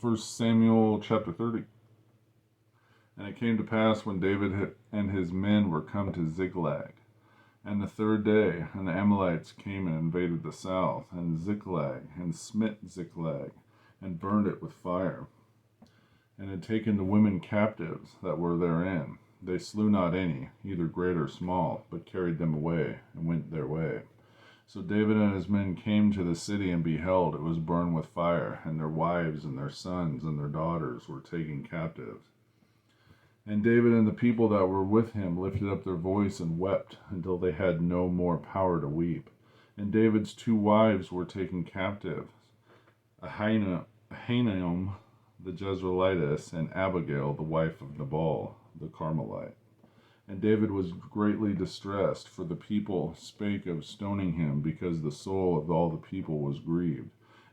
First Samuel chapter 30. And it came to pass when David and his men were come to Ziklag, and the third day, and the Amalekites came and invaded the south, and Ziklag, and smit Ziklag, and burned it with fire, and had taken the women captives that were therein. They slew not any, either great or small, but carried them away, and went their way. So David and his men came to the city, and beheld it was burned with fire, and their wives and their sons and their daughters were taken captives. And David and the people that were with him lifted up their voice and wept until they had no more power to weep. And David's two wives were taken captives, Ahinoam the Jezreelitess, and Abigail the wife of Nabal the Carmelite. And David was greatly distressed, for the people spake of stoning him, because the soul of all the people was grieved,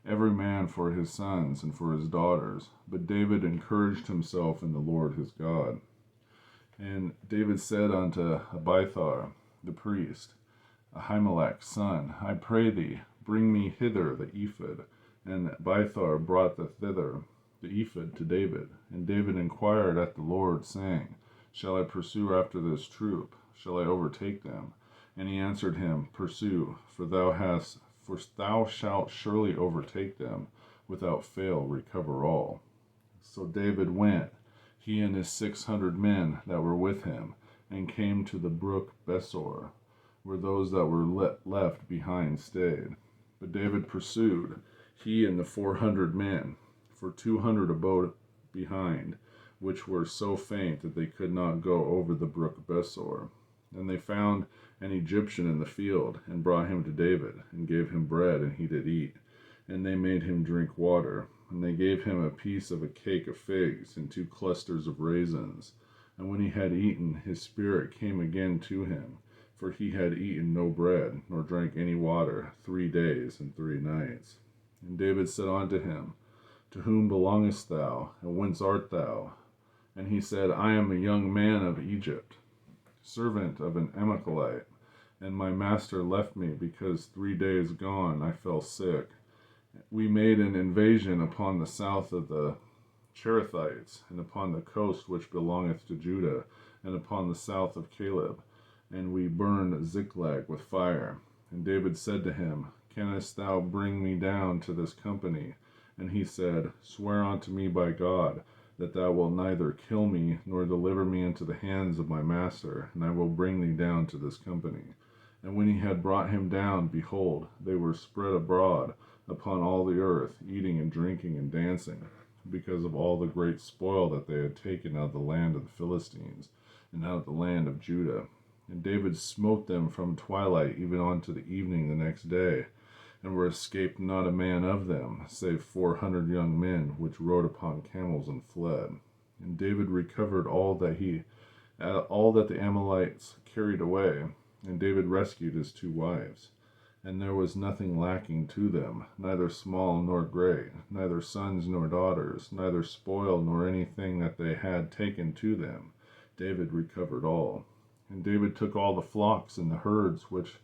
every man for his sons and for his daughters. But David encouraged himself in the Lord his God. And David said unto Abiathar the priest, Ahimelech's son, I pray thee, bring me hither the ephod. And Abiathar brought thither the ephod to David. And David inquired at the Lord, saying, Shall I pursue after this troop? Shall I overtake them? And he answered him, Pursue, for thou shalt surely overtake them, without fail recover all. So David went, he and his 600 men that were with him, and came to the brook Besor, where those that were left behind stayed. But David pursued, he and the 400 men, for 200 abode behind, which were so faint that they could not go over the brook Besor. And they found an Egyptian in the field, and brought him to David, and gave him bread, and he did eat. And they made him drink water. And they gave him a piece of a cake of figs, and 2 clusters of raisins. And when he had eaten, his spirit came again to him, for he had eaten no bread, nor drank any water, 3 days and 3 nights. And David said unto him, To whom belongest thou, and whence art thou? And he said, I am a young man of Egypt, servant of an Amalekite, and my master left me, because 3 days gone I fell sick. We made an invasion upon the south of the Cherethites, and upon the coast which belongeth to Judah, and upon the south of Caleb, and we burned Ziklag with fire. And David said to him, Canst thou bring me down to this company? And he said, Swear unto me by God, that thou wilt neither kill me, nor deliver me into the hands of my master, and I will bring thee down to this company. And when he had brought him down, behold, they were spread abroad upon all the earth, eating and drinking and dancing, because of all the great spoil that they had taken out of the land of the Philistines, and out of the land of Judah. And David smote them from twilight even unto the evening the next day, and were escaped not a man of them, save 400 young men, which rode upon camels and fled. And David recovered all that the Amalekites carried away, and David rescued his 2 wives. And there was nothing lacking to them, neither small nor great, neither sons nor daughters, neither spoil nor anything that they had taken to them. David recovered all. And David took all the flocks and the herds which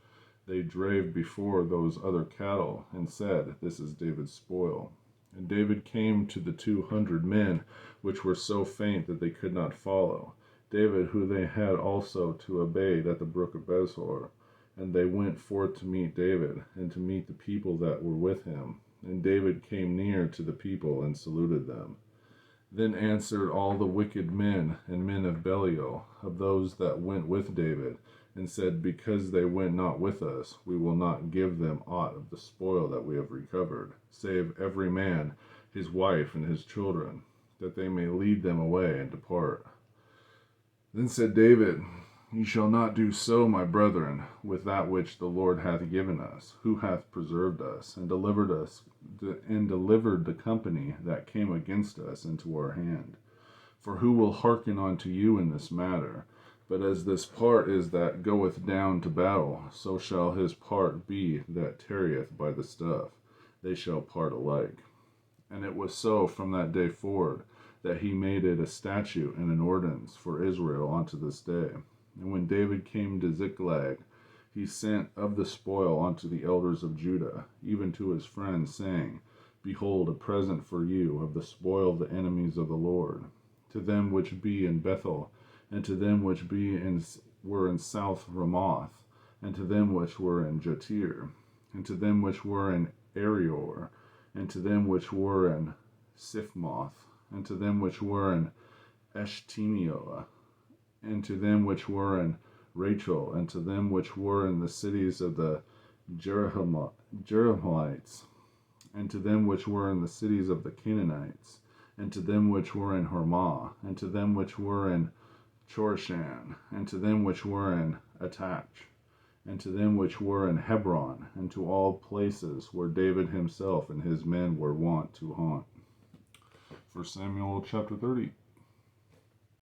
they drave before those other cattle, and said, This is David's spoil. And David came to the 200 men, which were so faint that they could not follow, David, who they had also to abate at the brook of Besor. And they went forth to meet David, and to meet the people that were with him. And David came near to the people, and saluted them. Then answered all the wicked men and men of Belial, of those that went with David, and said, Because they went not with us, we will not give them aught of the spoil that we have recovered, save every man his wife and his children, that they may lead them away and depart. Then said David, Ye shall not do so, my brethren, with that which the Lord hath given us, who hath preserved us, and delivered the company that came against us into our hand. For who will hearken unto you in this matter? But as this part is that goeth down to battle, so shall his part be that tarrieth by the stuff. They shall part alike. And it was so from that day forward, that he made it a statute and an ordinance for Israel unto this day. And when David came to Ziklag, he sent of the spoil unto the elders of Judah, even to his friends, saying, behold, a present for you of the spoil of the enemies of the Lord. To them which be in Bethel, and to them which were in South Ramoth, and to them which were in Jatir, and to them which were in Arior, and to them which were in Siphmoth, and to them which were in Eshtemoa, and to them which were in Rachel, and to them which were in the cities of the Jerahmeelites, and to them which were in the cities of the Canaanites, and to them which were in Hormah, and to them which were in Chorshan, and to them which were in Atach, and to them which were in Hebron, and to all places where David himself and his men were wont to haunt. 1 Samuel chapter 30.